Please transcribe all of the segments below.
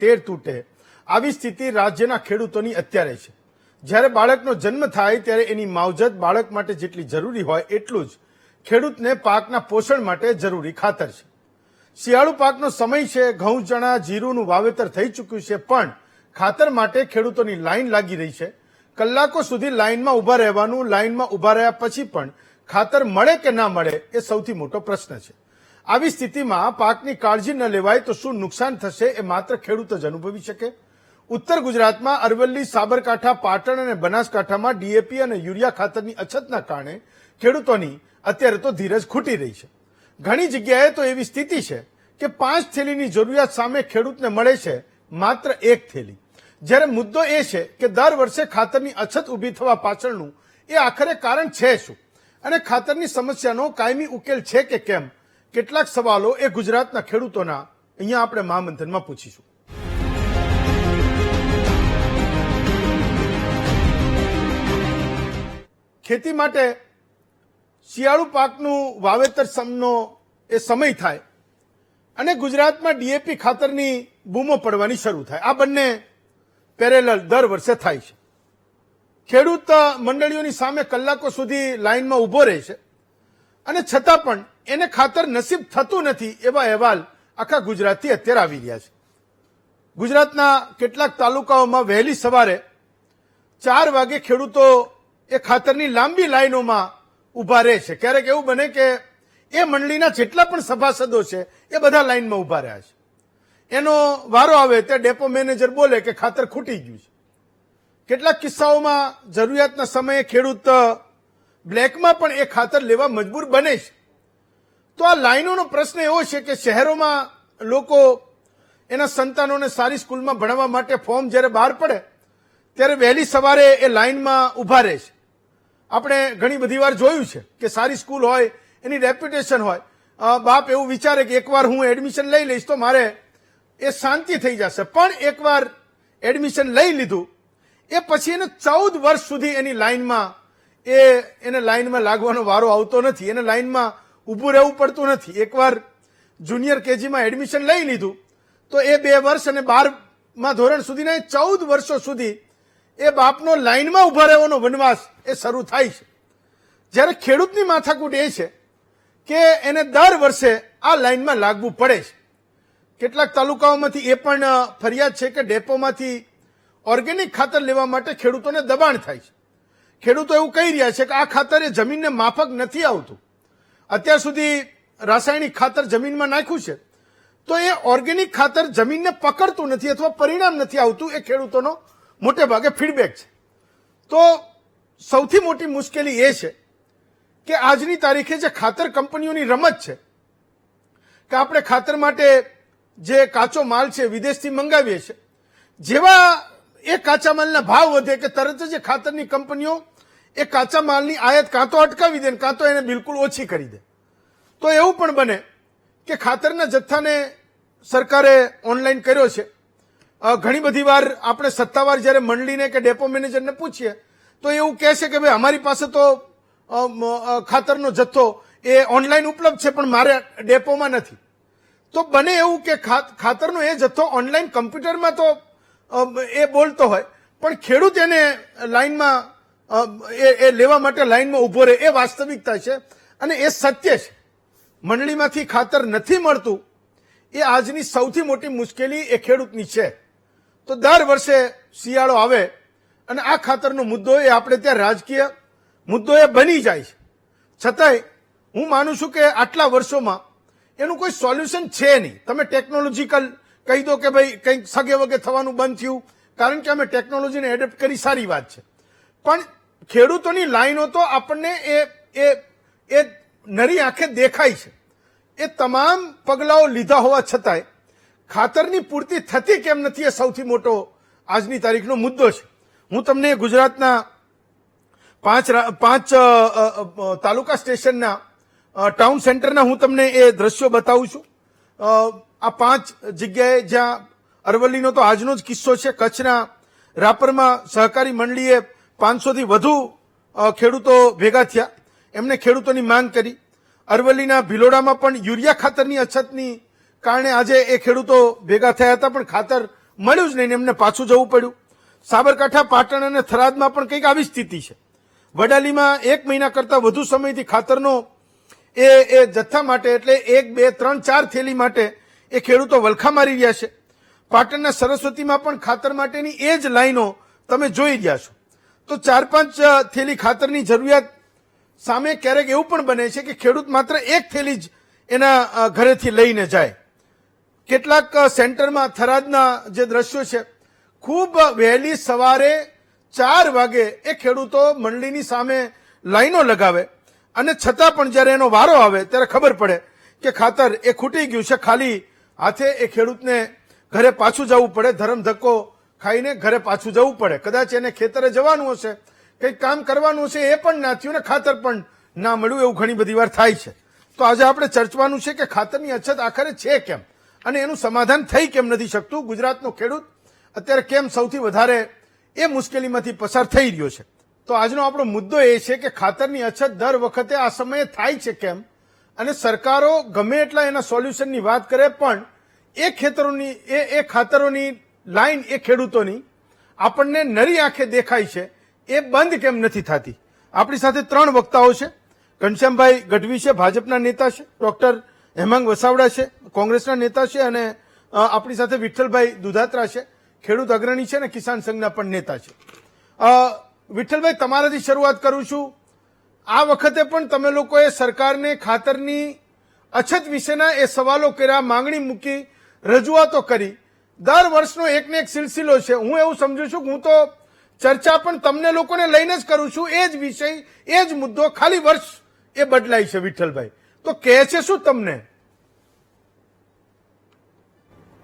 Tear તૂટે આવી સ્થિતિ રાજ્યના ખેડૂતોની અત્યારે છે। જ્યારે બાળકનો જન્મ થાય ત્યારે એની માવજત બાળક માટે જેટલી જરૂરી હોય એટલું જ ખેડૂતને પાકના પોષણ માટે જરૂરી ખાતર છે। શિયાળુ પાકનો સમય છે, ઘઉં, ચણા, જીરુંનું વાવેતર થઈ ચૂક્યું છે, પણ ખાતર માટે ખેડૂતોની લાઈન લાગી રહી છે। કલાકો સુધી લાઈનમાં ઉભા રહેવાનું, લાઈનમાં ઉભા રહ્યા પછી પણ ખાતર મળે કે ના મળે એ સૌથી મોટો પ્રશ્ન છે। આવી સ્થિતિમાં પાકની કાળજી ન લેવાય તો શું નુકસાન થશે એ માત્ર ખેડૂત જ અનુભવી શકે। ઉત્તર ગુજરાતમાં અરવલ્લી, સાબરકાંઠા, પાટણ અને બનાસકાંઠામાં ડીએપી અને યુરિયા ખાતરની અછતના કારણે ખેડૂતોની અત્યારે તો ધીરજ ખૂટી રહી છે। ઘણી જગ્યાએ તો એવી સ્થિતિ છે કે 5 થેલીની જરૂરિયાત સામે ખેડૂતને મળે છે માત્ર 1 થેલી। જ્યારે મુદ્દો એ છે કે દર વર્ષે ખાતરની અછત ઊભી થવા પાછળનું એ આખરે કારણ છે શું અને ખાતરની સમસ્યાનો કાયમી ઉકેલ છે કે કેમ, કેટલાક સવાલો એ ગુજરાતના ખેડૂતોના અહીંયા આપણે મહામંથનમાં પૂછીશું। ખેતી માટે શિયાળુ પાકનું વાવેતર સમનો એ સમય થાય અને ગુજરાતમાં ડીએપી ખાતરની બૂમો પડવાની શરૂ થાય। આ બંને પેરેલલ દર વર્ષે થાય છે। ખેડૂત મંડળીઓની સામે કલાકો સુધી લાઈનમાં ઉભો રહે છે અને છતાં પણ એને ખાતર નસીબ થતું નથી એવા અહેવાલ આખા ગુજરાતથી અત્યારે આવી રહ્યા છે। ગુજરાતના કેટલાક તાલુકાઓમાં વહેલી સવારે 4 વાગે ખેડૂતો એ ખાતરની લાંબી લાઈનોમાં ઉભા રહે છે। ક્યારેક એવું બને કે એ મંડળીના જેટલા પણ સભાસદો છે એ બધા લાઈનમાં ઉભા રહ્યા છે। એનો વારો આવે ત્યારે ડેપો મેનેજર બોલે કે ખાતર ખૂટી ગયું છે। કેટલાક કિસ્સાઓમાં જરૂરિયાતના સમયે ખેડૂત બ્લેકમાં પણ એ ખાતર લેવા મજબૂર બને છે। તો આ લાઈનોનો પ્રશ્ન એવો છે કે શહેરોમાં લોકો એના સંતાનોને સારી સ્કૂલમાં ભણવા માટે ફોર્મ જ્યારે બહાર પડે ત્યારે વહેલી સવારે એ લાઈનમાં ઉભા રહે છે। આપણે ઘણી બધી વાર જોયું છે કે સારી સ્કૂલ હોય, એની રેપ્યુટેશન હોય, બાપ એવું વિચારે કે એકવાર હું એડમિશન લઈ લઈશ તો મારે એ શાંતિ થઈ જશે, પણ એકવાર એડમિશન લઈ લીધું એ પછી એને 14 વર્ષ સુધી એની લાઈનમાં એને લાઈનમાં લાગવાનો વારો આવતો નથી, એને લાઈનમાં ઊભું રહેવું પડતું નથી। એકવાર જુનિયર કેજીમાં એડમિશન લઈ લીધું તો એ 2 વર્ષ અને 12મા ધોરણ સુધીના 14 વર્ષો સુધી એ બાપનો લાઈનમાં ઉભા રહેવાનો વનવાસ એ શરૂ થાય છે। જ્યારે ખેડૂતની માથાકૂટ એ છે કે એને દર વર્ષે આ લાઈનમાં લાગવું પડે છે। કેટલાક તાલુકાઓમાંથી એ પણ ફરિયાદ છે કે ડેપોમાંથી ઓર્ગેનિક ખાતર લેવા માટે ખેડૂતોને દબાણ થાય છે। ખેડૂતો એવું કહી રહ્યા છે કે આ ખાતર એ જમીનને માફક નથી આવતું। અત્યાર સુધી રાસાયણિક ખાતર જમીનમાં નાખ્યું છે તો એ ઓર્ગેનિક ખાતર જમીનને પકડતું નથી અથવા પરિણામ નથી આવતું, એ ખેડૂતોનો મોટે ભાગે ફીડબેક છે। તો સૌથી મોટી મુશ્કેલી એ છે કે આજની તારીખે જે ખાતર કંપનીઓની રમત છે કે આપણે ખાતર માટે જે કાચો માલ છે વિદેશથી મંગાવીએ છીએ, જેવા એ કાચા માલના ભાવ વધે કે તરત જ એ ખાતરની કંપનીઓ એ કાચા માલની આયાત કાં તો અટકાવી દે કાં તો એને બિલકુલ ઓછી કરી દે। તો એવું પણ બને કે ખાતરના જથ્થાને સરકારે ઓનલાઈન કર્યો છે। ઘણી બધી વાર આપણે સત્તાવાર જ્યારે મંડળીને કે ડેપો મેનેજરને પૂછીએ તો એવું કહે છે કે ભાઈ અમારી પાસે તો ખાતરનો જથ્થો એ ઓનલાઈન ઉપલબ્ધ છે પણ મારે ડેપોમાં નથી। તો બને એવું કે ખાતરનો એ જથ્થો ઓનલાઈન કમ્પ્યુટરમાં તો એ બોલતો હોય પણ ખેડૂત એને લાઈનમાં એ લેવા માટે લાઈનમાં ઉભો રહે, એ વાસ્તવિકતા છે અને એ સત્ય છે। મંડળીમાંથી ખાતર નથી મળતું એ આજની સૌથી મોટી મુશ્કેલી એ ખેડૂતની છે। તો દર વર્ષે શિયાળો આવે અને આ ખાતરનો મુદ્દો એ આપણે ત્યાં રાજકીય મુદ્દો એ બની જાય છે। છતાંય હું માનું છું કે આટલા વર્ષોમાં એનું કોઈ સોલ્યુશન છે નહીં। તમે ટેકનોલોજીકલ કહી દો કે ભાઈ કંઈક સગે વગે થવાનું બંધ થયું કારણ કે અમે ટેકનોલોજીને એડપ્ટ કરી, સારી વાત છે, પણ ખેડૂતોની લાઈનો તો આપણને એ નરી આંખે દેખાય છે। એ તમામ પગલાઓ લીધા હોવા છતાંય ખાતરની પૂર્તિ થતી કેમ નથી એ સૌથી મોટો આજની તારીખનો મુદ્દો છે। હું તમને ગુજરાતના 5 તાલુકા સ્ટેશનના ટાઉન સેન્ટરના હું તમને એ દ્રશ્યો બતાવું છું। આ 5 જગ્યાએ જ્યાં અરવલ્લીનો તો આજનો જ કિસ્સો છે, કચ્છના રાપરમાં સહકારી મંડળીએ 500થી વધુ ખેડૂતો ભેગા થયા, એમને ખેડૂતોની માંગ કરી। અરવલ્લીના ભિલોડામાં પણ યુરિયા ખાતરની અછતની કારણે આજે એ ખેડૂતો ભેગા થયા હતા પણ ખાતર મળ્યું જ નહીં, એમને પાછું જવું પડ્યું. સાબરકાંઠા, પાટણ અને થરાદમાં પણ કંઈક આવી સ્થિતિ છે. વડાલીમાં 1 મહિના કરતા વધુ સમયથી ખાતરનો એ જથ્થા માટે એટલે 1, 2, 3, 4 થેલી માટે એ ખેડૂતો વલખા મારી રહ્યા છે. પાટણના સરસ્વતીમાં પણ ખાતર માટેની એ જ લાઈનો તમે જોઈ રહ્યા છો. તો 4-5 થેલી ખાતરની જરૂરિયાત સામે ક્યારેક એવું પણ બને છે કે ખેડૂત માત્ર 1 થેલી જ એના ઘરેથી લઈને જાય. કેટલાક સેન્ટરમાં થરાદના જે દ્રશ્યો છે, ખૂબ વહેલી સવારે 4 વાગે એ ખેડૂતો મંડળીની સામે લાઈનો લગાવે અને છતાં પણ જ્યારે એનો વારો આવે ત્યારે ખબર પડે કે ખાતર એ ખૂટી ગયું છે. ખાલી હાથે એ ખેડૂતને ઘરે પાછું જવું પડે, ધરમ ધક્કો ખાઈને ઘરે પાછું જવું પડે. કદાચ એને ખેતરે જવાનું હશે, કંઈક કામ કરવાનું હશે, એ પણ ના થયું ને ખાતર પણ ના મળ્યું, એવું ઘણી બધી વાર થાય છે. તો આજે આપણે ચર્ચવાનું છે કે ખાતરની અછત આખરે છે કેમ અને એનું સમાધાન થઈ કેમ નથી શકતું. ગુજરાતનો ખેડૂત અત્યારે કેમ સૌથી વધારે એ મુશ્કેલીમાંથી પસાર થઈ રહ્યો છે. તો આજનો આપણો મુદ્દો એ છે કે ખાતરની અછત દર વખતે આ સમયે થાય છે કેમ, અને સરકારો ગમે એટલા એના સોલ્યુશનની વાત કરે પણ એ ખાતરોની લાઈન એ ખેડૂતોની આપણને નરી આંખે દેખાય છે, એ બંધ કેમ નથી થતી. આપણી સાથે 3 વક્તાઓ છે. ઘનશ્યામભાઈ ગઢવી છે, ભાજપના નેતા છે. ડોક્ટર હેમાંગ વસાવડા છે, કોંગ્રેસના નેતા છે. અને આપણી સાથે વિઠ્ઠલભાઈ દુધાત્રા છે, ખેડૂત અગ્રણી છે અને કિસાન સંઘના પણ નેતા છે. વિઠ્ઠલભાઈ, તમારાથી શરૂઆત કરું છું. આ વખતે પણ તમે લોકોએ સરકારને ખાતરની અછત વિશેના એ સવાલો કર્યા, માંગણી મૂકી, રજૂઆતો કરી. દર વર્ષનો એક ને એક સિલસિલો છે. હું એવું સમજુ છું કે હું તો ચર્ચા પણ તમને લોકોને લઈને જ કરું છું. એ જ વિષય, એ જ મુદ્દો, ખાલી વર્ષ એ બદલાય છે. વિઠ્ઠલભાઈ, તો કહે છે શું તમને?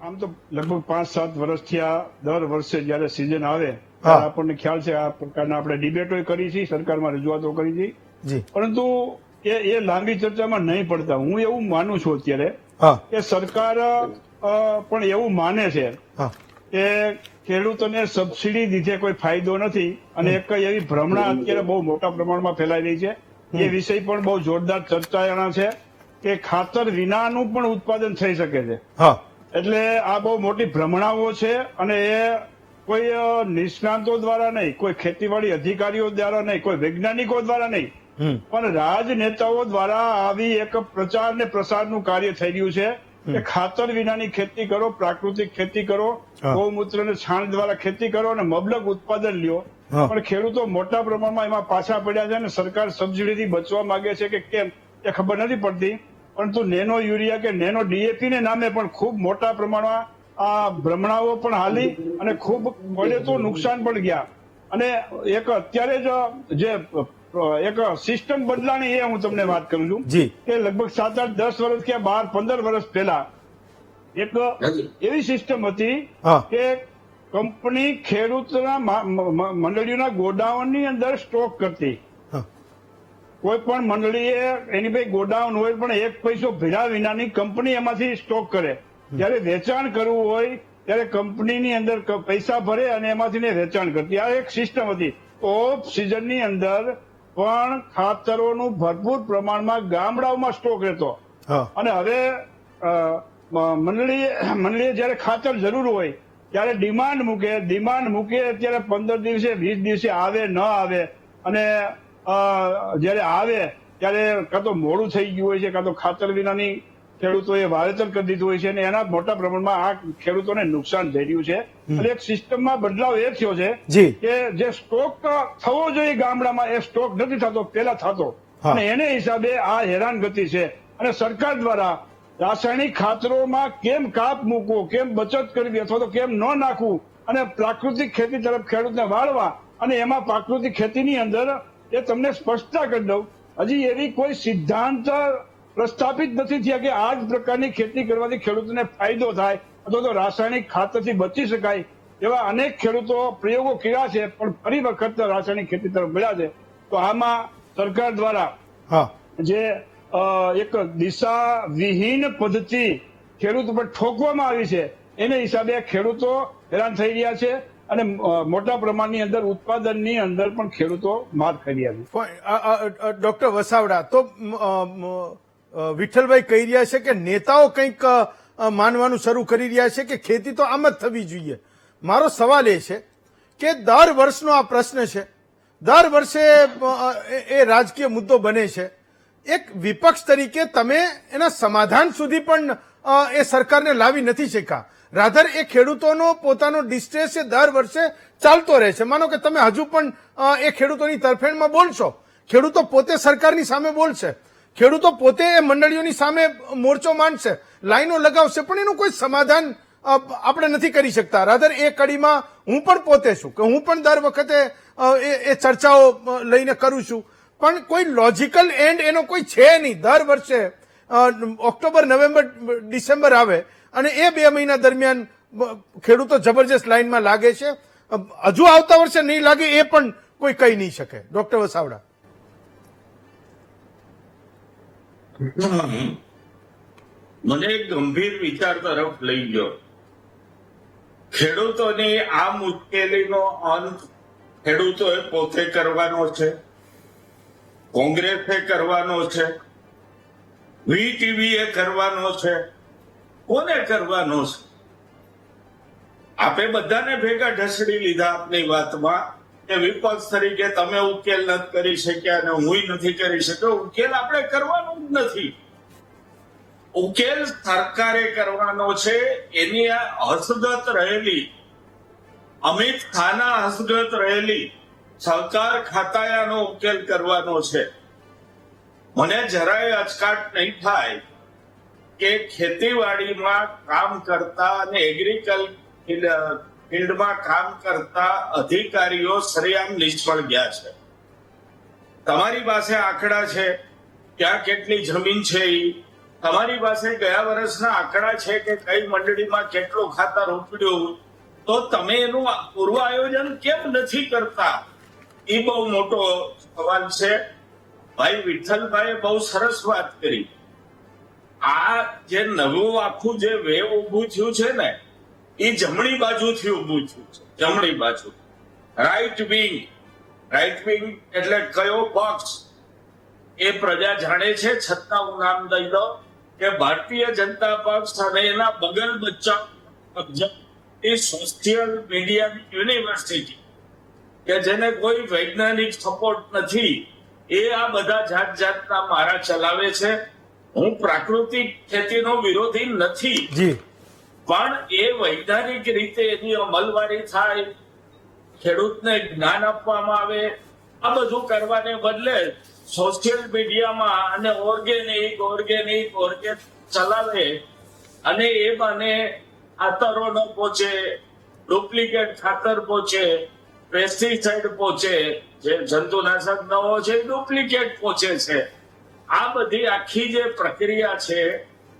આમ તો લગભગ 5-7 વર્ષથી આ દર વર્ષે જયારે સિઝન આવે ત્યારે આપણને ખ્યાલ છે આ પ્રકારના આપણે ડિબેટો કરી છે, સરકારમાં રજૂઆતો કરી છે, પરંતુ એ લાંબી ચર્ચામાં નહીં પડતા. હું એવું માનું છું અત્યારે કે સરકાર પણ એવું માને છે કે ખેડૂતોને સબસિડી લીધે કોઈ ફાયદો નથી, અને એક એવી ભ્રમણા અત્યારે બહુ મોટા પ્રમાણમાં ફેલાઈ રહી છે. એ વિષય પણ બહુ જોરદાર ચર્ચાના છે કે ખાતર વિનાનું પણ ઉત્પાદન થઈ શકે છે. એટલે આ બહુ મોટી ભ્રમણાઓ છે, અને એ કોઈ નિષ્ણાંતો દ્વારા નહીં, કોઈ ખેતીવાડી અધિકારીઓ દ્વારા નહીં, કોઈ વૈજ્ઞાનિકો દ્વારા નહીં, પણ રાજનેતાઓ દ્વારા આવી એક પ્રચાર ને પ્રસારનું કાર્ય થઈ રહ્યું છે કે ખાતર વિનાની ખેતી કરો, પ્રાકૃતિક ખેતી કરો, ગૌમૂત્ર અને છાણ દ્વારા ખેતી કરો અને મબલક ઉત્પાદન લ્યો. પણ ખેડૂતો મોટા પ્રમાણમાં એમાં પાછા પડ્યા છે અને સરકાર સબસિડીથી બચવા માંગે છે કે કેમ એ ખબર નથી પડતી. પરંતુ નેનો યુરિયા કે નેનો ડીએપી ને નામે પણ ખૂબ મોટા પ્રમાણમાં આ ભ્રમણાઓ પણ હાલી અને ખૂબ પડે તો નુકસાન પણ ગયા. અને એક અત્યારે જ જે એક સિસ્ટમ બદલાણી એ હું તમને વાત કરું છું કે લગભગ 7, 8, 10 વર્ષ કે 12, 15 વર્ષ પહેલા એક એવી સિસ્ટમ હતી કે કંપની ખેડૂતના મંડળીઓના ગોડાઉનની અંદર સ્ટોક કરતી. કોઈ પણ મંડળીએ એની ભાઈ ગોડાઉન હોય પણ 1 પૈસો ભેળા વિનાની કંપની એમાંથી સ્ટોક કરે. જયારે વેચાણ કરવું હોય ત્યારે કંપનીની અંદર પૈસા ભરે અને એમાંથી વેચાણ કરતી. આ એક સિસ્ટમ હતી. ઓફ સિઝનની અંદર પણ ખાતરોનું ભરપૂર પ્રમાણમાં ગામડાઓમાં સ્ટોક રહેતો. અને હવે મંડળીએ જયારે ખાતર જરૂર હોય ત્યારે ડિમાન્ડ મૂકે અત્યારે 15 દિવસે 20 દિવસે આવે ન આવે, અને જયારે આવે ત્યારે કાં તો મોડું થઈ ગયું હોય છે, કાં તો ખાતર વિનાની ખેડૂતોએ વાવેતર કરી દીધું હોય છે, અને એના મોટા પ્રમાણમાં આ ખેડૂતોને નુકસાન થઈ રહ્યું છે. અને એક સિસ્ટમમાં બદલાવ એ થયો છે કે જે સ્ટોક થવો જોઈએ ગામડામાં એ સ્ટોક નથી થતો, પેલા થતો, અને એને હિસાબે આ હેરાનગતિ છે. અને સરકાર દ્વારા રાસાયણિક ખાતરોમાં કેમ કાપ મૂકવો, કેમ બચત કરવી અથવા તો કેમ ન નાખવું અને પ્રાકૃતિક ખેતી તરફ ખેડૂતને વાળવા, અને એમાં પ્રાકૃતિક ખેતીની અંદર એ તમને સ્પષ્ટતા કરી દઉં, હજી એવી કોઈ સિદ્ધાંત પ્રસ્થાપિત નથી થયા કે આ જ પ્રકારની ખેતી કરવાથી ખેડૂતોને ફાયદો થાય અથવા તો રાસાયણિક ખાતરથી બચી શકાય. એવા અનેક ખેડૂતો પ્રયોગો કર્યા છે પણ ફરી વખત રાસાયણિક ખેતી તરફ ગયા છે. તો આમાં સરકાર દ્વારા જે એક દિશા વિહીન પદ્ધતિ ખેડૂત ઉપર ઠોકવામાં આવી છે એને હિસાબે ખેડૂતો હેરાન થઈ રહ્યા છે, અને મોટા પ્રમાણની અંદર ઉત્પાદનની અંદર પણ ખેડૂતો માર કરી આવી. ડોક્ટર વસાવડા, તો વિઠ્ઠલભાઈ કહી રહ્યા છે કે નેતાઓ કંઈક માનવાનું શરૂ કરી રહ્યા છે કે ખેતી તો આમ જ થવી જોઈએ, મારો સવાલ એ છે કે દર વર્ષનો આ પ્રશ્ન છે, દર વર્ષે એ રાજકીય મુદ્દો બને છે. એક વિપક્ષ તરીકે તમે એના સમાધાન સુધી પણ એ સરકારને લાવી નથી શક્યા. રાધર એ ખેડૂતોનો પોતાનો ડિસ્ટ્રેસ એ દર વર્ષે ચાલતો રહે છે. માનો કે તમે હજુ પણ એ ખેડૂતોની તરફેણમાં બોલશો, ખેડૂતો પોતે સરકારની સામે બોલશે, ખેડૂતો પોતે એ મંડળીઓની સામે મોરચો માંડશે, લાઈનો લગાવશે, પણ એનું કોઈ સમાધાન આપણે નથી કરી શકતા. રાધર એ કડીમાં હું પણ પોતે છું કે હું પણ દર વખતે એ ચર્ચાઓ લઈને કરું છું, પણ કોઈ લોજિકલ એન્ડ એનો કોઈ છે નહીં. દર વર્ષે ઓક્ટોબર, નવેમ્બર, ડિસેમ્બર આવે અને એ 2 મહિના દરમિયાન ખેડૂતો જબરજસ્ત લાઈનમાં લાગે છે. હજુ આવતા વર્ષે નહીં લાગે એ પણ કોઈ કહી નહીં શકે. ડોક્ટર વસાવડા, મને એક ગંભીર વિચાર તરફ લઈ ગયો. ખેડૂતોની આ મુશ્કેલીનો અંત ખેડૂતોએ પોતે કરવાનો છે, કોંગ્રેસે કરવાનો છે, વીટીવીએ કરવાનો છે, કોને કરવાનો છે? આપે બધાને ભેગા ઢસડી લીધા આપની વાતમાં કે વિપક્ષ તરીકે તમે ઉકેલ નથી કરી શક્યા અને હું નથી કરી શક્યો. ઉકેલ આપણે કરવાનો જ નથી. ઉકેલ સરકારે કરવાનો છે. એની હસ્તગત રહેલી, અમિત શાહના હસ્તગત રહેલી સહકાર ખાતાનો ઉકેલ કરવાનો છે. મને જરાય અચકાટ નહીં થાય કે ખેતીવાડીમાં કામ કરતા અને ફિલ્ડમાં કામ કરતા અધિકારીઓ સરેઆમ નિષ્ફળ ગયા છે. તમારી પાસે આંકડા છે, ક્યાં કેટલી જમીન છે, તમારી પાસે ગયા વર્ષના આંકડા છે કે કઈ મંડળીમાં કેટલું ખાતર ઉપડ્યું, તો તમે એનું પૂર્વ આયોજન કેમ નથી કરતા? એ બહુ મોટો સવાલ છે. ભાઈ વિઠ્ઠલભાઈએ બહુ સરસ વાત કરી. આ જે નવું આખું જે વેવ ઉભું થયું છે ને, એ જમણી બાજુથી ઉભું થયું છે. જમણી બાજુ રાઈટ વિંગ. રાઈટ વિંગ એટલે કયો પક્ષ એ પ્રજા જાણે છે, છતાં હું નામ દઈ દઉં કે ભારતીય જનતા પક્ષ અને એના બગલ બચ્ચા એ સોશિયલ મીડિયા યુનિવર્સિટી કે જેને કોઈ વૈજ્ઞાનિક સપોર્ટ નથી, એ આ બધા જાત જાતના મારા ચલાવે છે. હું પ્રાકૃતિક ખેતીનો વિરોધી નથી, પણ એ વૈજ્ઞાનિક રીતે એની અમલવારી થાય, ખેડૂતને જ્ઞાન આપવામાં આવે, આ બધું કરવાને બદલે સોશિયલ મીડિયામાં અને ઓર્ગેનિક ચલાવે અને એ બને ખાતરો ન પહોંચે, ડુપ્લિકેટ ખાતર પહોંચે, પેસ્ટિસાઇડ પહોંચે, જે જંતુનાશક દવાઓ છે ડુપ્લિકેટ પહોંચે છે. આ બધી આખી જે પ્રક્રિયા છે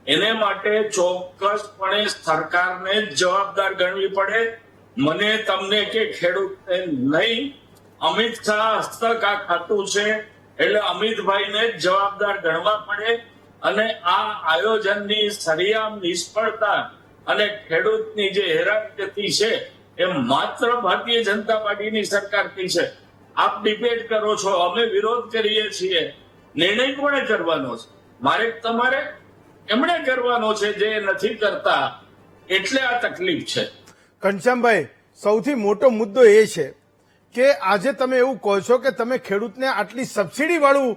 એને માટે ચોક્કસપણે સરકારને જવાબદાર ગણવી પડે. મને, તમને કે ખેડૂતને નહીં. અમિત શાહ હસ્તક આ ખાતું છે એટલે અમિતભાઈને જ જવાબદાર ગણવા પડે. અને આ આયોજનની સરિયામ નિષ્ફળતા અને ખેડૂતની જે હેરાનગતિ છે એ માત્ર ભારતીય જનતા પાર્ટીની સરકારથી છે. આપ ડિબેટ કરો છો, અમે વિરોધ કરીએ છીએ, નિર્ણય કોણે કરવાનો છે? મારે તમારે? એમણે કરવાનો છે જે નથી કરતા, એટલે આ તકલીફ છે. ઘનશ્યામભાઈ, સૌથી મોટો મુદ્દો એ છે કે આજે તમે એવું કહો છો કે તમે ખેડૂતને આટલી સબસિડી વાળું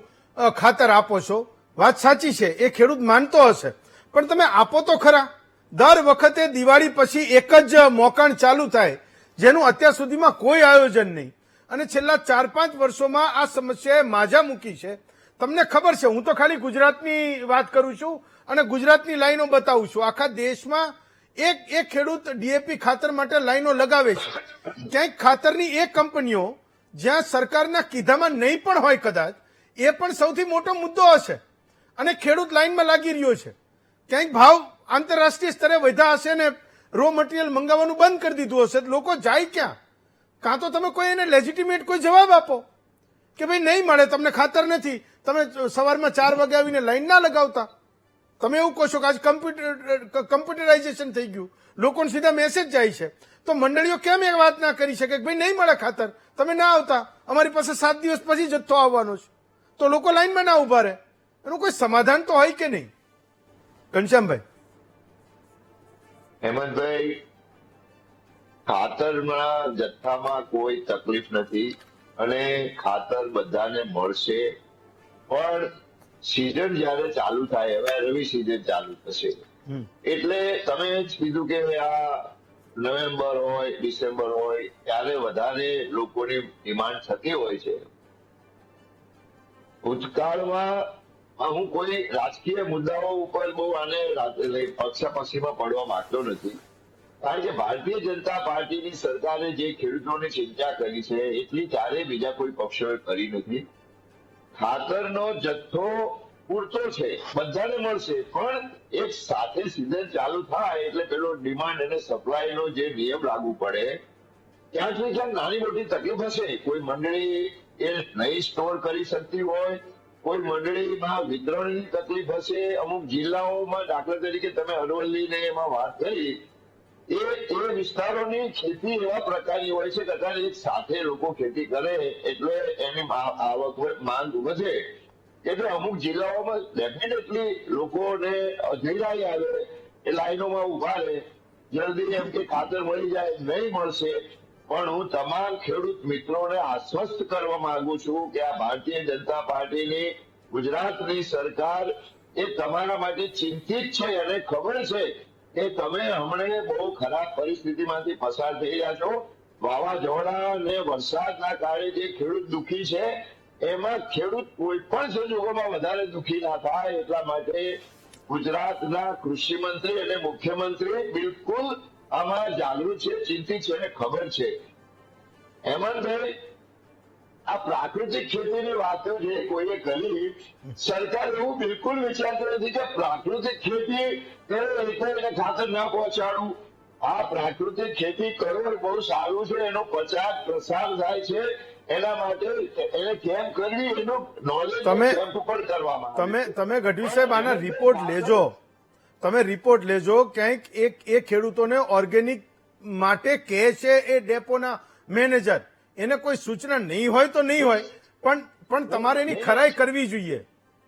ખાતર આપો છો. વાત સાચી છે, એ ખેડૂત માનતો હશે, પણ તમે આપો તો ખરા. દર વખતે દિવાળી પછી એક જ મોકાણ ચાલુ થાય, જેનું અત્યાર સુધીમાં કોઈ આયોજન નહીં, અને છેલ્લા 4-5 વર્ષોમાં આ સમસ્યાએ માજા મૂકી છે. તમને ખબર છે, હું તો ખાલી ગુજરાતની વાત કરું છું અને ગુજરાતની લાઈનો બતાવું છું. આખા દેશમાં એક ખેડૂત ડીએપી ખાતર માટે લાઈનો લગાવે છે. ક્યાંક ખાતરની એક કંપનીઓ જ્યાં સરકારના કીધામાં નહીં પણ હોય કદાચ, એ પણ સૌથી મોટો મુદ્દો હશે અને ખેડૂત લાઈનમાં લાગી રહ્યો છે. ક્યાંક ભાવ આંતરરાષ્ટ્રીય સ્તરે વધ્યા હશે ને રો મટીરિયલ મંગાવવાનું બંધ કરી દીધું હશે, લોકો જાય ક્યાં? કાં તો તમે કોઈ એને લેજિટિમેટ કોઈ જવાબ આપો કે ભાઈ નહીં મળે, તમને ખાતર નથી, તમે સવારમાં 4 વાગે આવીને લાઈન ના લગાવતા. તમે એવું કહો છો કે આજ કમ્પ્યુટરાઇઝેશન થઈ ગયું, લોકોને સીધા મેસેજ જાય છે, તો મંડળીઓ કેમ એ વાત ના કરી શકે કે ભાઈ નહીં મળે ખાતર, તમે ના આવતા, અમારી પાસે 7 દિવસ પછી જથ્થો આવવાનો છે, તો લોકો લાઈનમાં ના ઉભા રહે? એનું કોઈ સમાધાન તો હોય કે નહીં? ઘનશ્યામભાઈ. હેમંતભાઈ, ખાતરના જથ્થામાં કોઈ તકલીફ નથી અને ખાતર બધાને મળશે, પણ સિઝન જયારે ચાલુ થાય, હવે રવિ સિઝન ચાલુ થશે એટલે તમે જ કીધું કે આ નવેમ્બર હોય ડિસેમ્બર હોય ત્યારે વધારે લોકોની ડિમાન્ડ થતી હોય છે. ભૂતકાળમાં હું કોઈ રાજકીય મુદ્દાઓ ઉપર બહુ આને પક્ષાપક્ષીમાં પડવા માંગતો નથી, કારણ કે ભારતીય જનતા પાર્ટીની સરકારે જે ખેડૂતોની ચિંતા કરી છે એટલી ક્યારેય બીજા કોઈ પક્ષોએ કરી નથી. ખાતરનો જથ્થો પૂરતો છે, બધાને મળશે, પણ એક સાથે સિઝન ચાલુ થાય એટલે પેલો ડિમાન્ડ અને સપ્લાયનો જે નિયમ લાગુ પડે ત્યાંથી ક્યાંક નાની મોટી તકલીફ હશે. કોઈ મંડળી એ નહીં સ્ટોર કરી શકતી હોય, કોઈ મંડળીમાં વિતરણની તકલીફ હશે, અમુક જિલ્લાઓમાં દાખલા તરીકે તમે અરવલ્લીને એમાં વાત કરી, એ વિસ્તારોની ખેતી એવા પ્રકારની હોય છે કે અત્યારે એક સાથે લોકો ખેતી કરે એટલે એની આવક માંગ વધે, એટલે અમુક જિલ્લાઓમાં ડેફિનેટલી લોકોને અધીરાઈ આવે, એ લાઈનોમાં ઉભા રહે, જલ્દી એમ કે ખાતર મળી જાય, નહીં મળશે. પણ હું તમામ ખેડૂત મિત્રોને આશ્વસ્ત કરવા માંગુ છું કે આ ભારતીય જનતા પાર્ટીની ગુજરાતની સરકાર એ તમારા માટે ચિંતિત છે અને ખબર છે કે તમે હમણાં બહુ ખરાબ પરિસ્થિતિમાંથી પસાર થઈ રહ્યા છો. વાવાઝોડા અને વરસાદના કારણે જે ખેડૂત દુઃખી છે એમાં ખેડૂત કોઈ પણ સંજોગોમાં વધારે દુઃખી ના થાય એટલા માટે ગુજરાતના કૃષિ મંત્રી અને મુખ્યમંત્રી બિલકુલ આમાં જાગૃત છે, ચિંતિત છે અને ખબર છે. હેમંતભાઈ, આ પ્રાકૃતિક ખેતીની વાતો જે કોઈએ કરી, સરકાર એવું બિલકુલ વિચારતી નથી કે પ્રાકૃતિક ખેતી કરે એને ખાતર ના પહોંચાડવું. આ પ્રાકૃતિક ખેતી કરો બહુ સારું છે, એનો પ્રચાર પ્રસાર થાય છે, એના માટે એને કેમ કરવી એનું નોલેજ કેમ્પ પણ કરવામાં. તમે ગઢવી સાહેબ આના રિપોર્ટ લેજો, તમે રિપોર્ટ લેજો. ક્યાંક એ ખેડૂતોને ઓર્ગેનિક માટે કહે છે એ ડેપોના મેનેજર, એને કોઈ સૂચના નહીં હોય તો નહીં હોય, પણ તમારે એની ખરાઈ કરવી જોઈએ,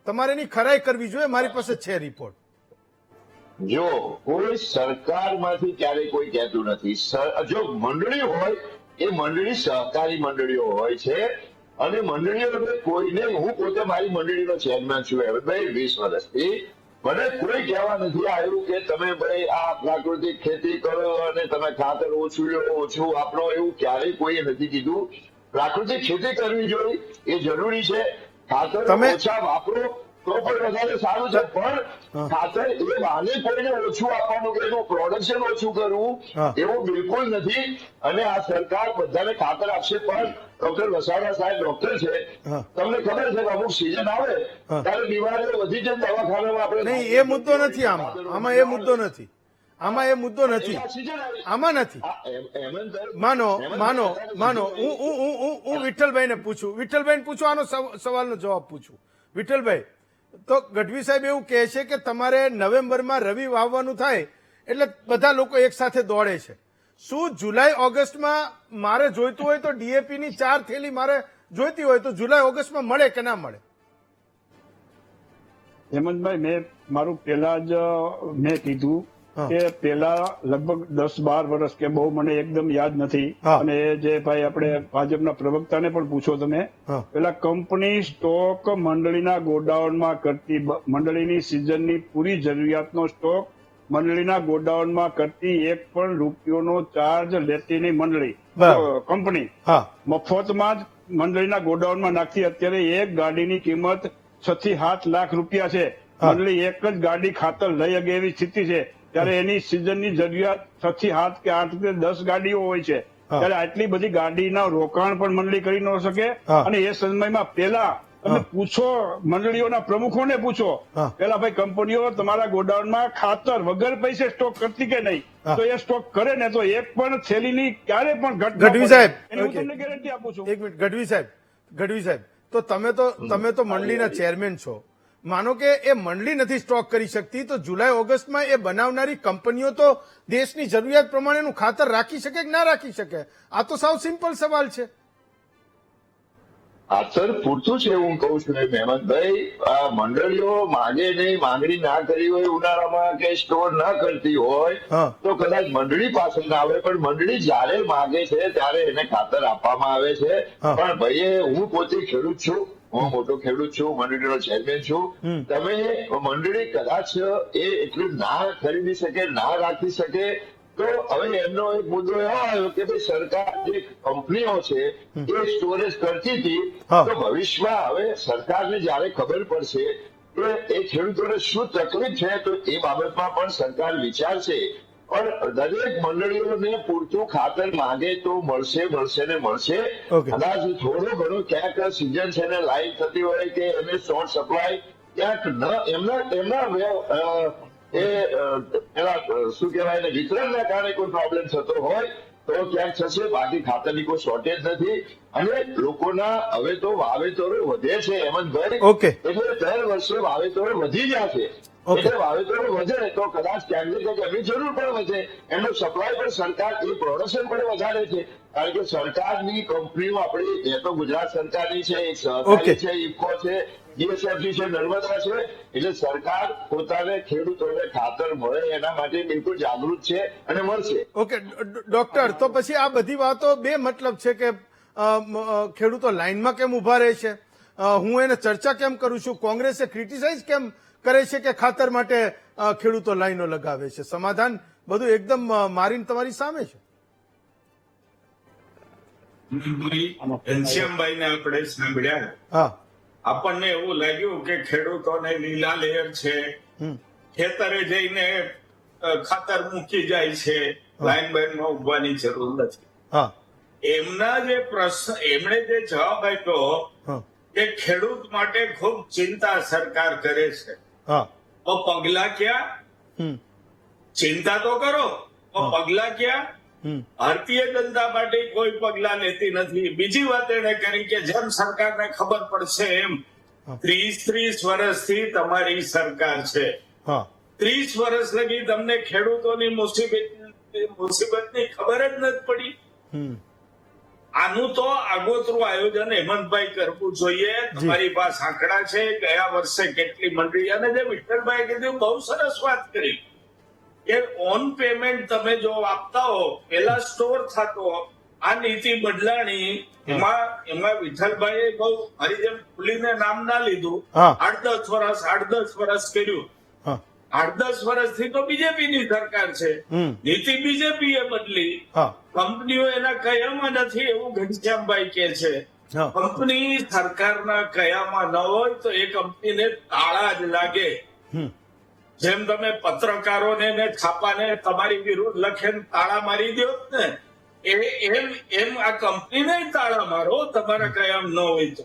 તમારે એની ખરાઈ કરવી જોઈએ. મારી પાસે છે રિપોર્ટ. જો કોઈ સરકારમાંથી ક્યારેય કોઈ કહેતું નથી. જો મંડળી હોય એ મંડળી સહકારી મંડળીઓ હોય છે અને મંડળીઓ કોઈને, હું પોતે મારી મંડળીનો ચેરમેન છું હવે ભાઈ 20 વર્ષથી, મને કોઈ કહેવા નથી આવ્યું કે તમે ભાઈ આ પ્રાકૃતિક ખેતી કરો અને તમે ખાતર ઓછું લો, ઓછું વાપરો, એવું ક્યારેય કોઈએ નથી કીધું. પ્રાકૃતિક ખેતી કરવી જોઈએ, એ જરૂરી છે. ખાતર ઓછા વાપરો તો પણ વધારે સારું છે, પણ ખાતર એ બહાને કોઈને ઓછું આપવાનું કે એનું પ્રોડક્શન ઓછું કરવું એવું બિલકુલ નથી. અને આ સરકાર બધાને ખાતર આપશે, પણ ડોક્ટર વસાવા સાહેબ ડોક્ટર છે, તમને ખબર છે કે અમુક સિઝન આવે ત્યારે બીમારીઓ વધી જાય, દવાખાનામાં આપણે નહીં, એ મુદ્દો નથી આમાં એ મુદ્દો નથી, આમાં એ મુદ્દો નથી, આમાં નથી. માનો હું વિઠ્ઠલભાઈને પૂછું, આનો સવાલનો જવાબ પૂછું. વિઠ્ઠલભાઈ, તો ગઢવી સાહેબ એવું કહે છે કે તમારે નવેમ્બરમાં રવિ વાવવાનું થાય એટલે બધા લોકો એક સાથે દોડે છે. શું જુલાઈ ઓગસ્ટમાં મારે જોઈતું હોય તો ડીએપી ની 4 થેલી મારે જોઈતી હોય તો જુલાઈ ઓગસ્ટમાં મળે કે ના મળે? હેમંતભાઈ, મેં મારું પેલા જ મેં કીધું કે પેલા લગભગ 10-12 વર્ષ કે બહુ મને એકદમ યાદ નથી, અને જે ભાઈ આપણે ભાજપના પ્રવક્તાને પણ પૂછો તમે, પેલા કંપની સ્ટોક મંડળીના ગોડાઉનમાં કરતી, મંડળીની સિઝનની પૂરી જરૂરિયાતનો સ્ટોક મંડળીના ગોડાઉનમાં કરતી, 1 પણ રૂપિયાનો ચાર્જ લેતી નહીં મંડળી, કંપની મફતમાં જ મંડળીના ગોડાઉનમાં નાખતી. અત્યારે એક ગાડીની કિંમત 6 થી 7 લાખ રૂપિયા છે. મંડળી એક જ ગાડી ખાતર લઈ શકે એવી સ્થિતિ છે, ત્યારે એની સિઝનની જરૂરિયાત 6 થી 7 કે 8 કે 10 ગાડીઓ હોય છે. ત્યારે આટલી બધી ગાડીના રોકાણ પણ મંડળી કરી ન શકે. અને એ સમયમાં પેલા તમે પૂછો, મંડળીઓના પ્રમુખોને પૂછો, પેલા ભાઈ કંપનીઓ તમારા ગોડાઉનમાં ખાતર વગર પૈસે સ્ટોક કરતી કે નહીં, તો એ સ્ટોક કરે ને તો એક પણ થેલીની ક્યારે પણ ગઢવી સાહેબ, હું તમને ગેરંટી આપું છું. એક મિનિટ ગઢવી સાહેબ, તો તમે તો મંડળીના ચેરમેન છો. માનો કે એ મંડળી નથી સ્ટોક કરી શકતી, તો જુલાઈ ઓગસ્ટમાં એ બનાવનારી કંપનીઓ તો દેશની જરૂરિયાત પ્રમાણેનું ખાતર રાખી શકે કે ના રાખી શકે? આ તો સાવ સિમ્પલ સવાલ છે. ખાતર પૂરતું છે હું કઉ છું એમ હેમંતભાઈ. આ મંડળીઓ માગે નહીં, માંગણી ના કરી હોય ઉનાળામાં કે સ્ટોર ના કરતી હોય હા. તો કદાચ મંડળી પાસે ના આવે, પણ મંડળી જયારે માગે છે ત્યારે એને ખાતર આપવામાં આવે છે. હા. પણ ભાઈ હું પોતે ખેડૂત છું, હું મોટો ખેડૂત છું, મંડળીનો ચેરમેન છું. તમે મંડળી કદાચ એ એટલું ના ખરીદી શકે, ના રાખી શકે, તો હવે એમનો એક મુદ્દો એવો આવ્યો કે ભાઈ સરકાર જે કંપનીઓ છે એ સ્ટોરેજ કરતી હતી, હા. તો ભવિષ્યમાં હવે સરકારને જયારે ખબર પડશે કે એ ખેડૂતોને શું તકલીફ છે તો એ બાબતમાં પણ સરકાર વિચારશે. પણ દરેક મંડળીઓને પૂરતું ખાતર માંગે તો મળશે ને મળશે. Okay. કદાચ થોડો ઘણો ક્યાંક સિઝન છે ને લાઈન થતી હોય કે એને શોર્ટ સપ્લાય ક્યાંક ન એમના શું કહેવાય એને વિતરણના કારણે કોઈ પ્રોબ્લેમ થતો હોય તો ક્યાંક થશે, બાકી ખાતરની કોઈ શોર્ટેજ નથી. અને લોકોના હવે તો વાવેતરો વધે છે હેમંતભાઈ. Okay. એટલે દર વર્ષે વાવેતરો વધી ગયા છે. Okay. એટલે વાવેતરો વધે તો કદાચ ક્યાંક ને ક્યાંક એમની જરૂર પણ વધે, એમનો સપ્લાય પણ સરકાર, એ પ્રોડક્શન પણ વધારે છે. કારણ કે સરકારની કંપનીઓ આપણી, એ તો ગુજરાત સરકારની છે, એક સહકારી Okay. છે, ઇફકો છે, જીએસએફસી છે, નર્મદા છે. એટલે સરકાર પોતાને ખેડૂતોને ખાતર મળે એના માટે બિલકુલ જાગૃત છે અને મળશે. ઓકે ડોક્ટર, તો પછી આ બધી વાતો બે મતલબ છે કે ખેડૂતો લાઈનમાં કેમ ઉભા રહે છે, હું એને ચર્ચા કેમ કરું છું, કોંગ્રેસે ક્રિટિસાઇઝ કેમ કરે છે કે ખાતર માટે ખેડૂતો લાઈનો લગાવે છે, સમાધાન બધું એકદમ મારીને તમારી સામે છે. ઘનશ્યામભાઈ ને આપણે સાંભળ્યા, હા. આપણને એવું લાગ્યું કે ખેડૂતોને લીલા લહેર છે, ખેતરે જઈને ખાતર મૂકી જાય છે, લાઈન બાઈનમાં ઉભવાની જરૂર નથી. હા. એમના જે પ્રશ્ન, એમણે જે જવાબ આપ્યો હા. કે ખેડૂત માટે ખૂબ ચિંતા સરકાર કરે છે, હા. તો પગલા ક્યાં? ચિંતા તો કરો, તો પગલા ક્યાં? ભારતીય જનતા પાર્ટી કોઈ પગલા લેતી નથી. બીજી વાત એને કરી કે જેમ સરકારને ખબર પડશે એમ 30 વર્ષથી તમારી સરકાર છે, હા. 30 વર્ષ લગી તમને ખેડૂતોની મુસીબતની ખબર જ નથી પડી. આનું તો આગોતરું આયોજન હેમંતભાઈ કરવું જોઈએ. તમારી પાસે આંકડા છે, ગયા વર્ષે કેટલી મંડળી, અને જે વિઠ્ઠલભાઈ કીધું બહુ સરસ વાત કરી કે ઓન પેમેન્ટ તમે જો આપતા હો, પેલા સ્ટોર થતો, આ નીતિ બદલાણી, એમાં વિઠ્ઠલભાઈએ બહુ મારી જેમ ખુલીને નામ ના લીધું, 8-10 વર્ષ કર્યું. 8-10 વર્ષથી તો બીજેપીની સરકાર છે, નીતિ બીજેપીએ બદલી, કંપનીઓ એના કયામાં નથી એવું ઘનશ્યામભાઈ કે છે. કંપની સરકારના કયામાં ન હોય તો એ કંપનીને તાળા જ લાગે. જેમ તમે પત્રકારોને ને છાપાને તમારી વિરુદ્ધ લખીને તાળા મારી દો ને, એમ આ કંપનીને તાળા મારો તમારા કયામ ન હોય તો.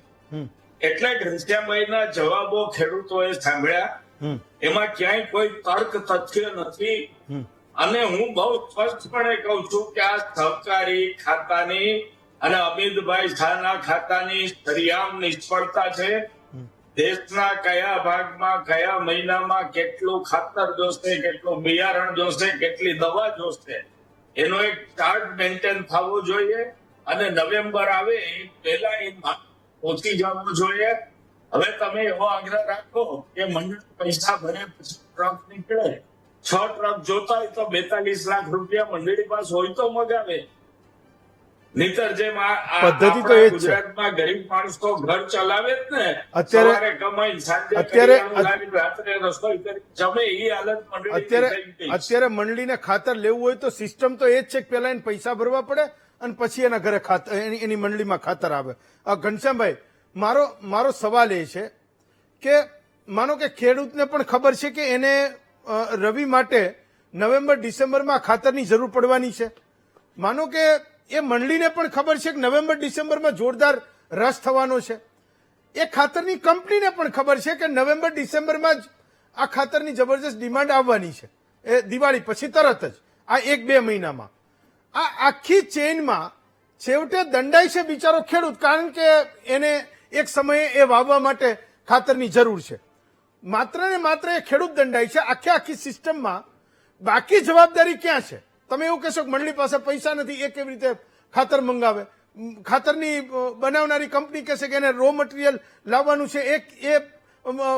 એટલે ઘનશ્યામભાઈના જવાબો ખેડૂતોએ સાંભળ્યા, એમાં ક્યાંય કોઈ તર્ક તથ્ય નથી. અને હું બહુ સ્પષ્ટપણે કહું છું કે આ સહકારી ખાતાની અને અમિતભાઈ શાહના ખાતાની સરિયામ નિષ્ફળતા છે. દેશના કયા ભાગમાં કયા મહિનામાં કેટલું ખાતર જોશે, કેટલું બિયારણ જોશે, કેટલી દવા જોશે, એનો એક ચાર્ટ મેન્ટેન થવો જોઈએ. અને નવેમ્બર આવે એ પહેલા એ પહોંચી જવું જોઈએ. હવે તમે એવો આગ્રહ રાખો કે મંડળ પૈસા ભરે પછી ટ્રક નીકળે, 6 ટ્રક જોતા હોય તો 42 લાખ રૂપિયા મંડળી પાસે હોય તો મગાવે. નહીતર જેમ પદ્ધતિ તો એ જ છે. ગુજરાતમાં ગરીબ માણસો ઘર ચલાવે જ ને, અત્યારે સવારે કમાઈને સાંજે રાત્રે રસોઈ કરી જમે, એ હાલત મંડળી. અત્યારે મંડળીને ખાતર લેવું હોય તો સિસ્ટમ તો એ જ છે કે પેલા એને પૈસા ભરવા પડે અને પછી એના ઘરે ખાતર, એની મંડળીમાં ખાતર આવે. ઘનશ્યામભાઈ, મારો સવાલ એ છે કે માનો કે ખેડૂતને પણ ખબર છે કે એને રવિ માટે નવેમ્બર-ડિસેમ્બરમાં ખાતરની જરૂર પડવાની છે, માનો કે એ મંડળીને પણ ખબર છે કે નવેમ્બર-ડિસેમ્બરમાં જોરદાર રસ થવાનો છે, એ ખાતરની કંપનીને પણ ખબર છે કે નવેમ્બર-ડિસેમ્બરમાં જ આ ખાતરની જબરજસ્ત ડિમાન્ડ આવવાની છે, એ દિવાળી પછી તરત જ આ 1-2 મહિનામાં. આ આખી ચેઇનમાં છેવટે દંડાય છે બિચારો ખેડૂત, કારણ કે એને એક સમયે એ વાવવા માટે ખાતરની જરૂર છે. માત્ર ને માત્ર એ ખેડૂત દંડાય છે આખી સિસ્ટમમાં. બાકી જવાબદારી ક્યાં છે? તમે એવું કહેશો કે મંડળી પાસે પૈસા નથી, એ કેવી રીતે ખાતર મંગાવે? ખાતરની બનાવનારી કંપની કહેશે કે એને રો મટીરિયલ લાવવાનું છે, એ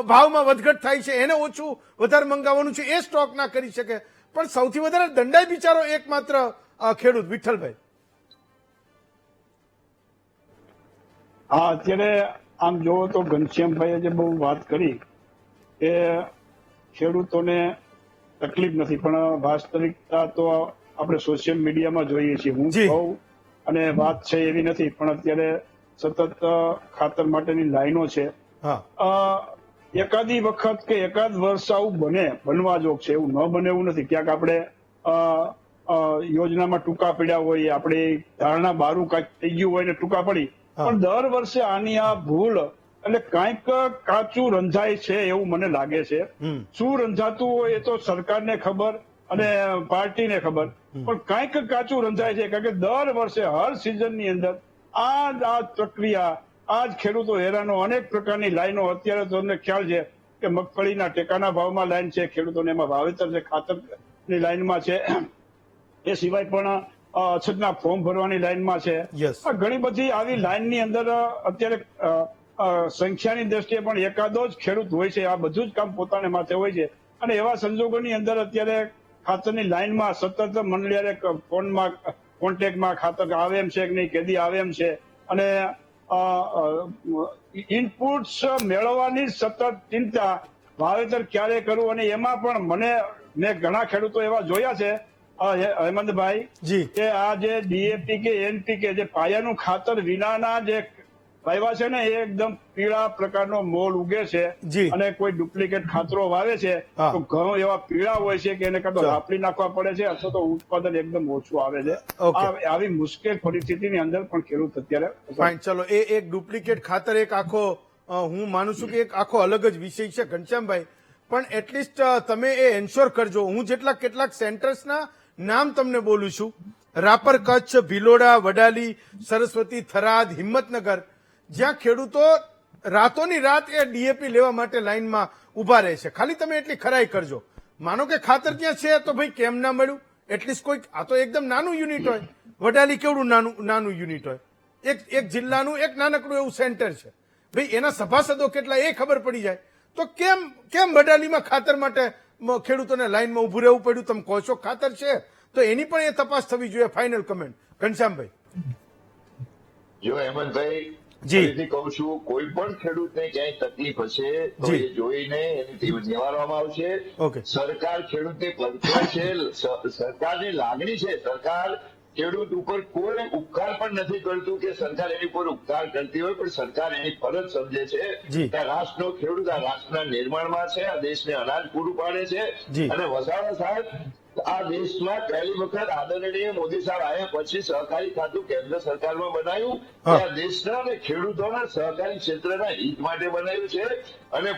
ભાવમાં વધઘટ થાય છે, એને ઓછું વધારે મંગાવવાનું છે, એ સ્ટોક ના કરી શકે. પણ સૌથી વધારે દંડાઈ બિચારો એકમાત્ર ખેડૂત. વિઠ્ઠલભાઈ, હા, અત્યારે આમ જોવો તો ઘનશ્યામભાઈએ જે બહુ વાત કરી એ ખેડૂતોને તકલીફ નથી, પણ વાસ્તવિકતા તો આપણે સોશિયલ મીડિયામાં જોઈએ છીએ. હું કહું અને વાત છે એવી નથી, પણ અત્યારે સતત ખાતર માટેની લાઈનો છે. એકાદી વખત કે એકાદ વર્ષ આવું બનવા જોગ છે, એવું ન બને એવું નથી. ક્યાંક આપણે યોજનામાં ટૂંકા પડ્યા હોય, આપણે ધારણા બારું કાંઈક થઈ ગયું હોય ને ટૂંકા પડી, પણ દર વર્ષે આની આ ભૂલ એટલે કાંઈક કાચું રંધાય છે એવું મને લાગે છે. શું રંધાતું હોય એ તો સરકારને ખબર અને પાર્ટીને ખબર, પણ કાંઈક કાચું રંધાય છે. કારણ કે દર વર્ષે હર સિઝનની અંદર આ પ્રક્રિયા, આ જ ખેડૂતો હેરાનો, અનેક પ્રકારની લાઈનો. અત્યારે તો તમને ખ્યાલ છે કે મગફળીના ટેકાના ભાવમાં લાઈન છે, ખેડૂતોને એમાં વાવેતર છે, ખાતરની લાઈનમાં છે, એ સિવાય પણ અછતના ફોર્મ ભરવાની લાઈનમાં છે. ઘણી બધી આવી લાઈનની અંદર અત્યારે સંખ્યાની દ્રષ્ટિએ પણ એકાદો જ ખેડૂત હોય છે. આ બધું જ કામ પોતાને માથે હોય છે, અને એવા સંજોગોની અંદર અત્યારે ખાતરની લાઈનમાં સતત મંડળીયારે ફોનમાં કોન્ટેક્ટમાં ખાતર આવે એમ છે કે નહીં, કેદી આવે એમ છે, અને ઇનપુટ્સ મેળવવાની સતત ચિંતા, વાવેતર ક્યારે કરવું. અને એમાં પણ મેં ઘણા ખેડૂતો એવા જોયા છે હેમંતભાઈ કે આ જે ડીએપી કે એનપીકે જે પાયાનું ખાતર વિનાના જે વાવ્યા છે ને, એ એકદમ પીળા પ્રકારનો મોલ ઉગે છે, અને કોઈ ડુપ્લિકેટ ખાતરો વાવે છે તો ઘણો એવા પીળા હોય છે કે એને કાં તો રાપડી નાખવા પડે છે, અથવા તો ઉત્પાદન એકદમ ઓછું આવે છે. આવી મુશ્કેલ પરિસ્થિતિની અંદર પણ ખેડૂત અત્યારે. ચલો, એ એક ડુપ્લિકેટ ખાતર એક આખો, હું માનું છું કે એક આખો અલગ જ વિષય છે ઘનશ્યામભાઈ. પણ એટલીસ્ટ તમે એ એન્શ્યોર કરજો. હું કેટલાક સેન્ટર્સના નામ તમને બોલું છું: રાપર, કચ્છ, ભિલોડા, વડાલી, સરસ્વતી, થરાદ, હિંમતનગર, જ્યાં ખેડૂતો રાતોની રાત એ ડીએપી લેવા માટે લાઈનમાં ઉભા રહે છે. ખાલી તમે એટલી ખરાઈ કરજો. માનો કે ખાતર ત્યાં છે તો ભાઈ કેમ ના મળ્યું, એટલીસ્ટ કોઈ, આ તો એકદમ નાનું યુનિટ હોય. વડાલી કેવડું નાનું યુનિટ હોય, એક જિલ્લાનું એક નાનકડું એવું સેન્ટર છે. ભાઈ એના સભાસદો કેટલા એ ખબર પડી જાય તો કેમ વડાલીમાં ખાતર માટે ખેડૂતોને લાઈનમાં ઉભું રહેવું પડ્યું? તમે કહો છો ખાતર છે તો એની પણ એ તપાસ થવી જોઈએ. ફાઇનલ કમેન્ટ ઘનશ્યામભાઈ. જો હેમંતભાઈ, ફરીથી કહું છું, કોઈ પણ ખેડૂતને ક્યાંય તકલીફ હશે તો એ જોઈને એની નિવારવામાં આવશે. સરકાર ખેડૂતને પડકાર છે, સરકારની લાગણી છે. સરકાર ખેડૂત ઉપર કોઈ ઉપકાર પણ નથી કરતું કે સરકાર એની ઉપર ઉપકાર કરતી હોય, પણ સરકાર એની ફરજ સમજે છે કે રાષ્ટ્રનો ખેડૂત આ રાષ્ટ્રના નિર્માણમાં છે, આ દેશને અનાજ પૂરું પાડે છે. અને વસાવા સાહેબ, આ દેશમાં પહેલી વખત આદરણીય મોદી સાહેબ આવ્યા પછી સહકારી ખાતું કેન્દ્ર સરકારમાં બનાવ્યું. આ દેશના અને ખેડૂતોના સહકારી ક્ષેત્રના હિત માટે બનાવ્યું છે. અને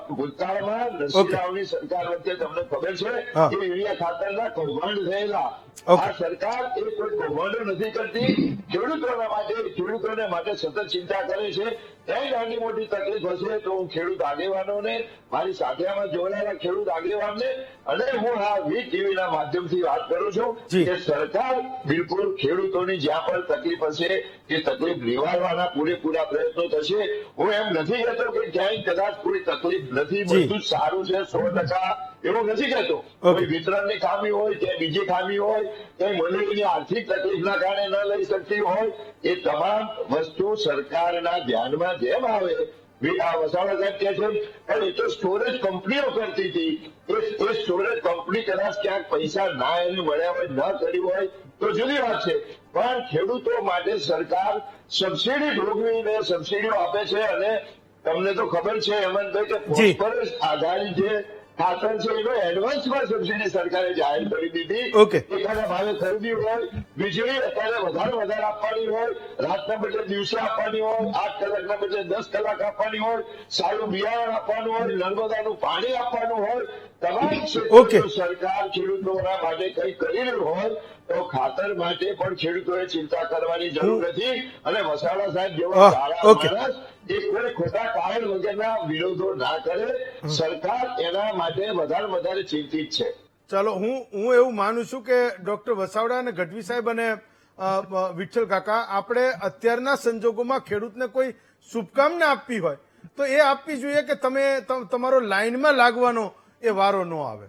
ભૂતકાળમાં નરસિંહ સરકાર વચ્ચે તમને ખબર છે કે યુરિયા ખાતરના કૌભાંડ થયેલા. આ સરકાર એ કોઈ કૌભાંડો નથી કરતી, ખેડૂતોને માટે સતત ચિંતા કરે છે. ક્યાંય નાની મોટી તકલીફ હશે તો હું ખેડૂત આગેવાનોને, મારી સાથે આમાં જોડાયેલા ખેડૂત આગેવાનને, અને હું આ વીજ ટીવીના માધ્યમથી વાત કરું છું કે સરકાર બિલકુલ ખેડૂતોની જ્યાં પણ તકલીફ હશે એ તકલીફ નિવારવાના પૂરેપૂરા પ્રયત્નો થશે. હું એમ નથી કહેતો કે ક્યાંય કદાચ કોઈ તકલીફ નથી, બધું જ સારું છે 100%, એવું નથી કહેતો. કોઈ વિતરણની ખામી હોય કે બીજી ખામી હોય, કઈ મંડળીની આર્થિક તકલીફના કારણે ન લઈ શકતી હોય, એ તમામ વસ્તુ સરકારના ધ્યાનમાં જેમ આવે. આ વસાવા સાહેબ કહે છે પણ એ તો સ્ટોરેજ કંપનીઓ કરતી હતી, એ સ્ટોરેજ કંપની કદાચ ક્યાંક પૈસા ના એને મળ્યા હોય, ન કરી હોય તો જુદી વાત છે. પણ ખેડૂતો માટે સરકાર સબસિડી ભોગવીને સબસિડીઓ આપે છે. અને તમને તો ખબર છે હેમંતભાઈ કે ફોસ્ફરસ આધારિત જે ખાતર છે એનો એડવાન્સમાં સબસિડી સરકારે જાહેર કરી દીધી. એકાદા ભાવે ખરીદી હોય, વીજળી અત્યારે વધારે આપવાની હોય, રાતના બદલે દિવસે આપવાની હોય, 8 કલાકના બદલે 10 કલાક આપવાની હોય, સારું બિયારણ આપવાનું હોય, નર્મદાનું પાણી આપવાનું હોય, તમામ ક્ષેત્રોમાં સરકાર ખેડૂતોના માટે કંઈ કરી રહ્યું હોય તો ખાતર માટે પણ ખેડૂતોએ ચિંતા કરવાની જરૂર નથી. અને વસાવા સાહેબ જેવા સારા માણસ એ કોઈ ખોટા કારણ વગરના વિરોધો ના કરે. સરકાર એના માટે વધારે ચિંતિત છે. ચાલો, હું એવું માનું છું કે ડોક્ટર વસાવડા અને ગઢવી સાહેબ અને વિઠ્ઠલ કાકા, આપણે અત્યારના સંજોગોમાં ખેડૂતને કોઈ શુભકામના આપવી હોય તો એ આપવી જોઈએ કે તમે તમારો લાઈનમાં લાગવાનો એ વારો ન આવે.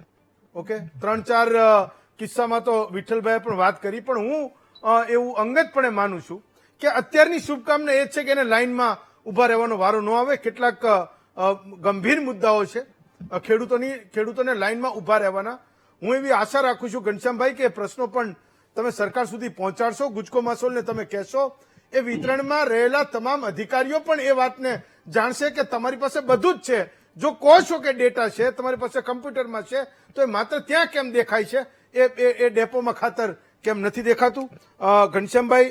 ઓકે, 3-4 કિસ્સામાં તો વિઠ્ઠલભાઈએ પણ વાત કરી, પણ હું એવું અંગતપણે માનું છું કે અત્યારની શુભકામના એ છે કે એને લાઈનમાં ઉભા રહેવાનો વારો ન આવે. કેટલાક ગંભીર મુદ્દાઓ છે ખેડૂતોને લાઈનમાં ઉભા રહેવાના. હું એવી આશા રાખું છું ઘનશ્યામભાઈ કે પ્રશ્નો પણ તમે સરકાર સુધી પહોંચાડશો, ગુજકો માસોલને તમે કહેશો, એ વિતરણમાં રહેલા તમામ અધિકારીઓ પણ એ વાતને જાણશે કે તમારી પાસે બધું જ છે. જો કહો છો કે ડેટા છે, તમારી પાસે કમ્પ્યુટરમાં છે, તો એ માત્ર ત્યાં કેમ દેખાય છે, એ ડેપોમાં ખાતર કેમ નથી દેખાતું? ઘનશ્યામભાઈ,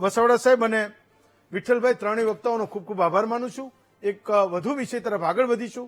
વસાવડા સાહેબ અને વિઠ્ઠલભાઈ, ત્રણેય વક્તાઓનો ખૂબ ખૂબ આભાર માનું છું. એક વધુ વિષય તરફ આગળ વધીશું.